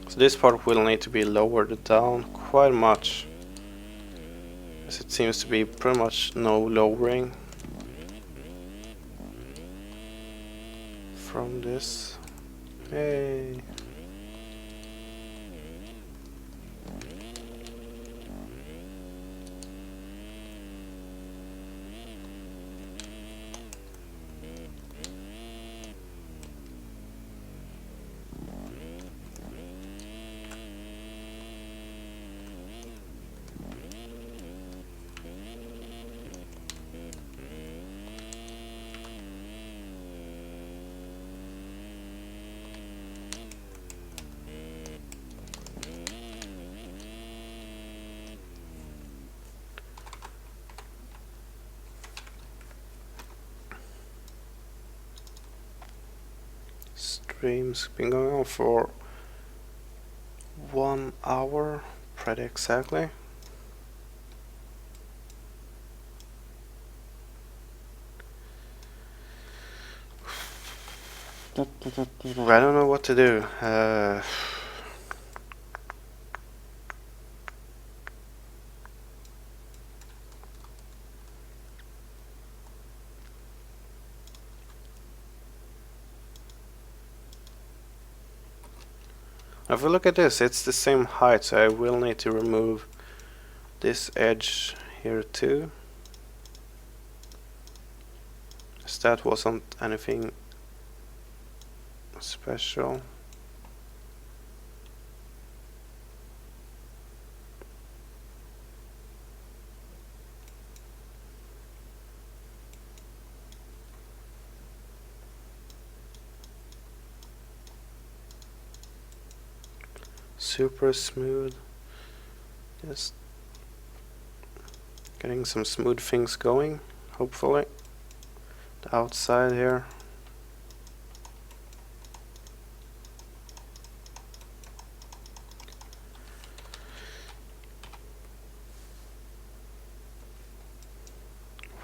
So this part will need to be lowered down quite much, as it seems to be pretty much no lowering from this. Hey. Stream's been going on for 1 hour, pretty exactly. I don't know what to do. If we look at this, it's the same height, so I will need to remove this edge here too. As that wasn't anything special. Super smooth. Just getting some smooth things going, hopefully. The outside here.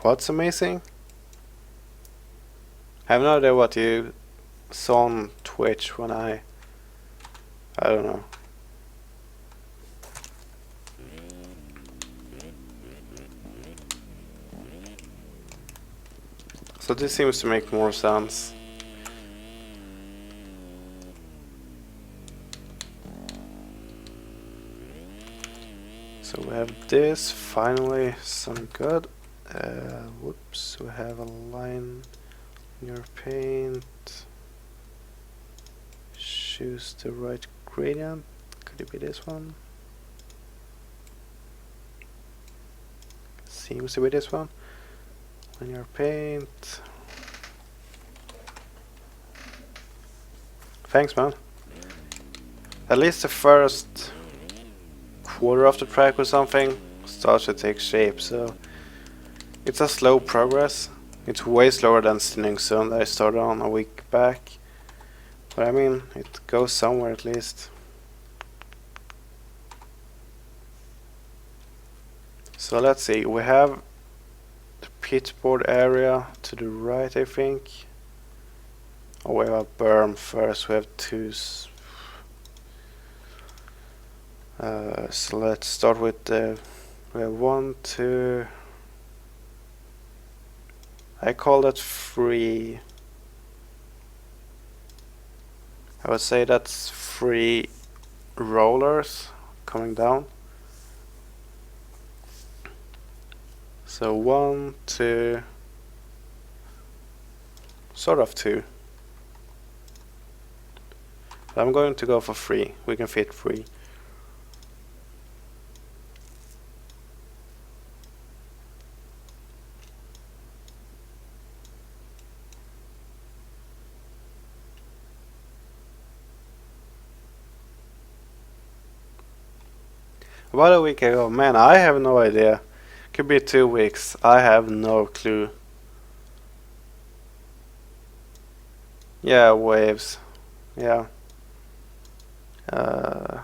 What's amazing? I have no idea what you saw on Twitch when I don't know. So this seems to make more sense. So we have this, finally some good. Whoops, we have a line in your paint. Choose the right gradient. Could it be this one? Seems to be this one. In your paint. Thanks, man. At least the first quarter of the track or something starts to take shape, so it's a slow progress. It's way slower than Stinning Zone that I started on a week back. But I mean, it goes somewhere at least. So let's see, we have the pitboard area to the right, I think. Oh, we have a berm first, we have two. So let's start with we have 1, 2. I call that 3. I would say that's 3 rollers coming down. So 1, 2, sort of 2. But I'm going to go for 3. We can fit 3. About a week ago, man, I have no idea. Could be 2 weeks. I have no clue. Yeah, waves. Yeah. I'm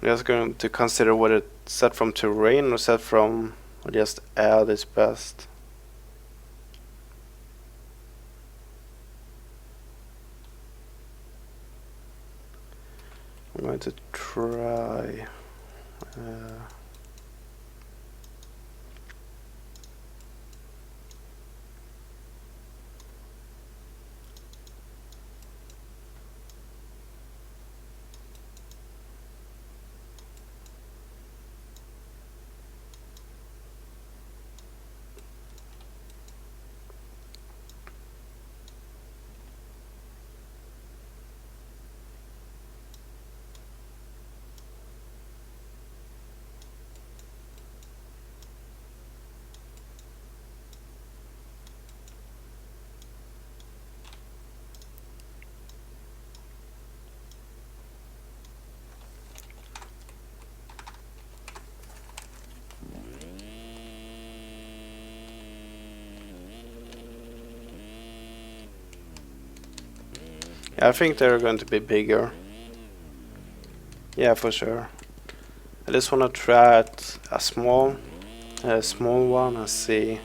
just going to consider whether it's set from terrain or set from or just add is best. I'm going to try. I think they're going to be bigger. Yeah, for sure. I just want to try it a small one and see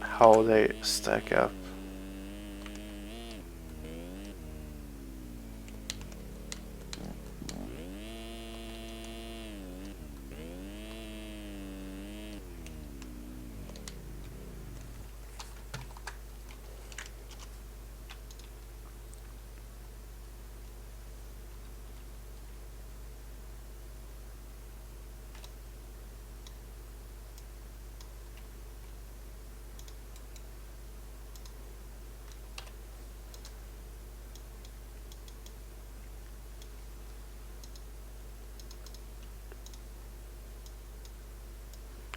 how they stack up.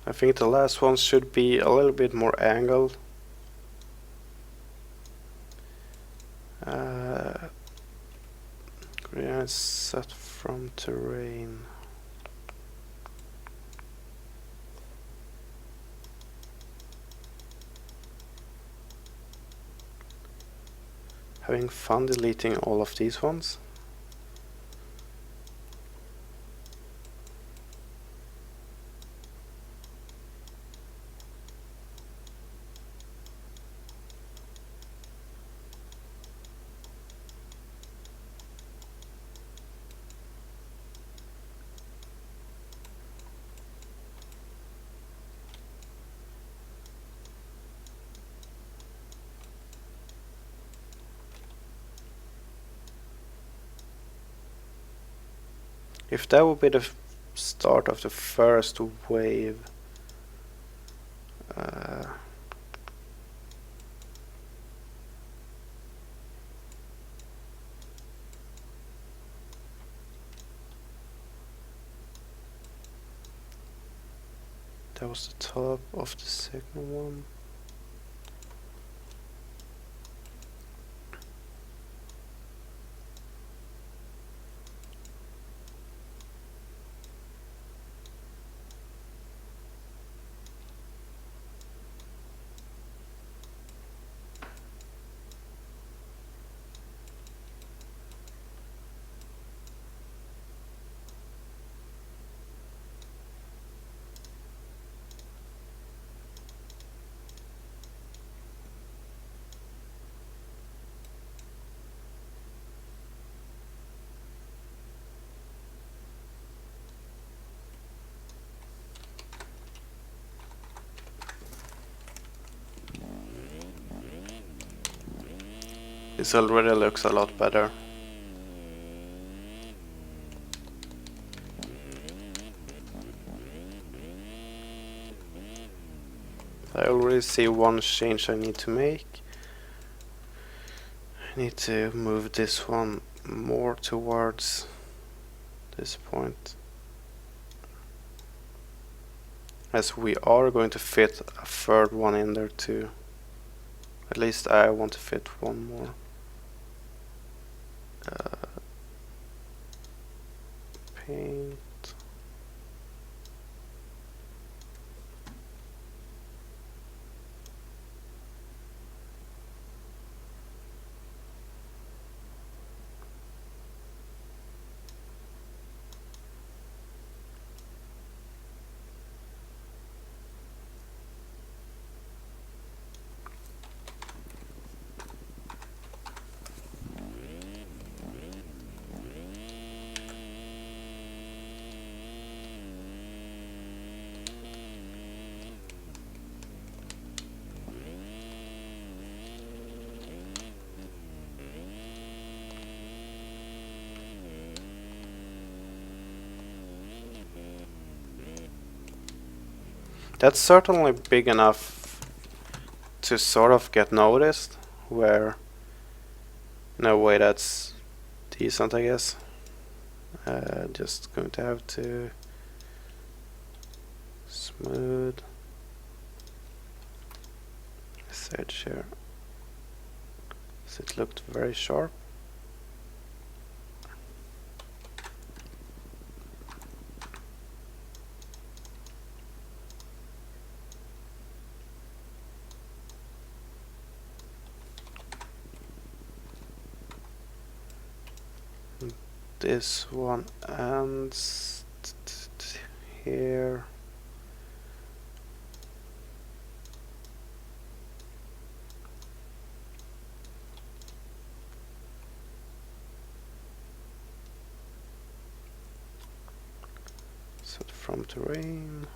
I think the last one should be a little bit more angled. Gradient set from terrain. Having fun deleting all of these ones. If that would be the start of the first wave, that was the top of the second one. This already looks a lot better. I already see one change I need to make. I need to move this one more towards this point, as we are going to fit a third one in there too. At least I want to fit one more. Paint. That's certainly big enough to sort of get noticed, where no way, that's decent, I guess. Just going to have to smooth this edge here, so it looked very sharp. This one ends here. Set from terrain.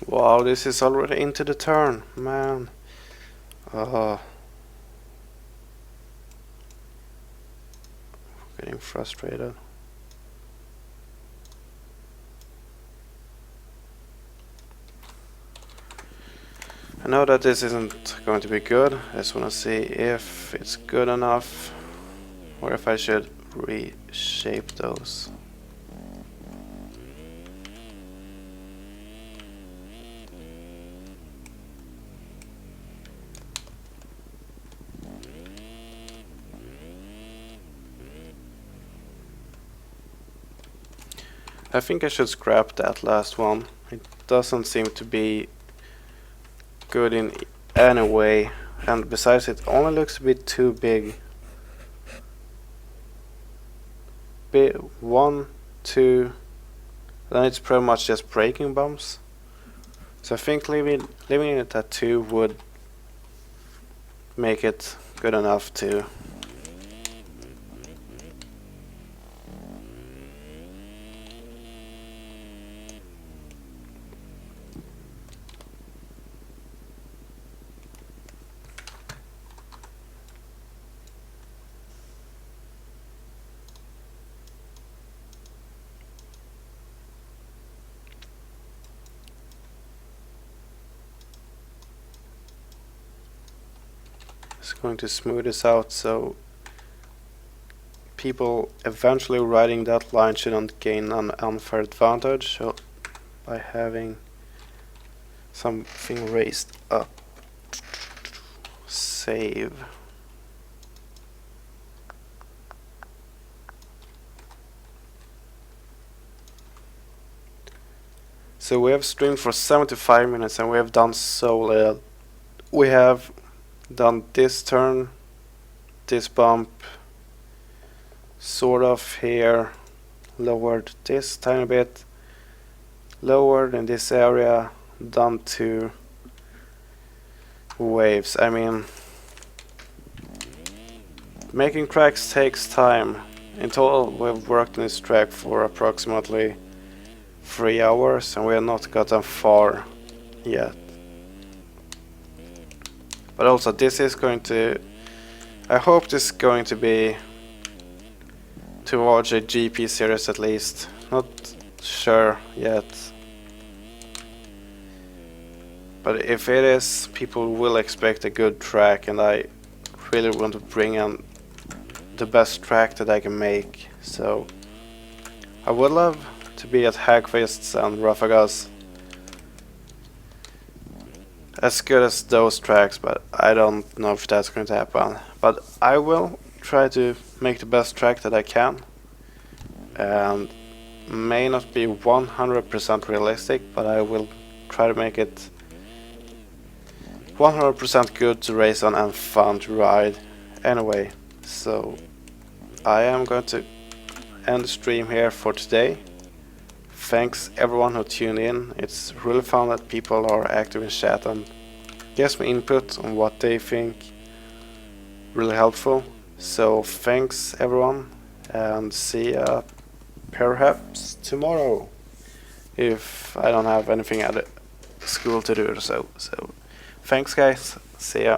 Wow, this is already into the turn, man. getting frustrated. I know that this isn't going to be good. I just want to see if it's good enough or if I should reshape those. I think I should scrap that last one. It doesn't seem to be good in any way, and besides it only looks a bit too big. One, two, then it's pretty much just breaking bumps. So I think leaving it at 2 would make it good enough to going to smooth this out so people eventually riding that line shouldn't gain an unfair advantage so by having something raised up. Save. So we have streamed for 75 minutes and we have done so little. We have done this turn, this bump, sort of here, lowered this tiny bit, lowered in this area, done 2 waves. I mean, making tracks takes time. In total we've worked on this track for approximately 3 hours and we have not gotten far yet. But also this is going to, I hope this is going to be towards a GP series at least. Not sure yet. But if it is, people will expect a good track and I really want to bring in the best track that I can make. So I would love to be at Hagfists and Rafagas as good as those tracks, but I don't know if that's going to happen. But I will try to make the best track that I can, and may not be 100% realistic, but I will try to make it 100% good to race on and fun to ride anyway. So I am going to end the stream here for today. Thanks everyone who tuned in. It's really fun that people are active in chat and gives me input on what they think. Really helpful. So thanks everyone and see ya perhaps tomorrow if I don't have anything at school to do or so. So thanks guys. See ya.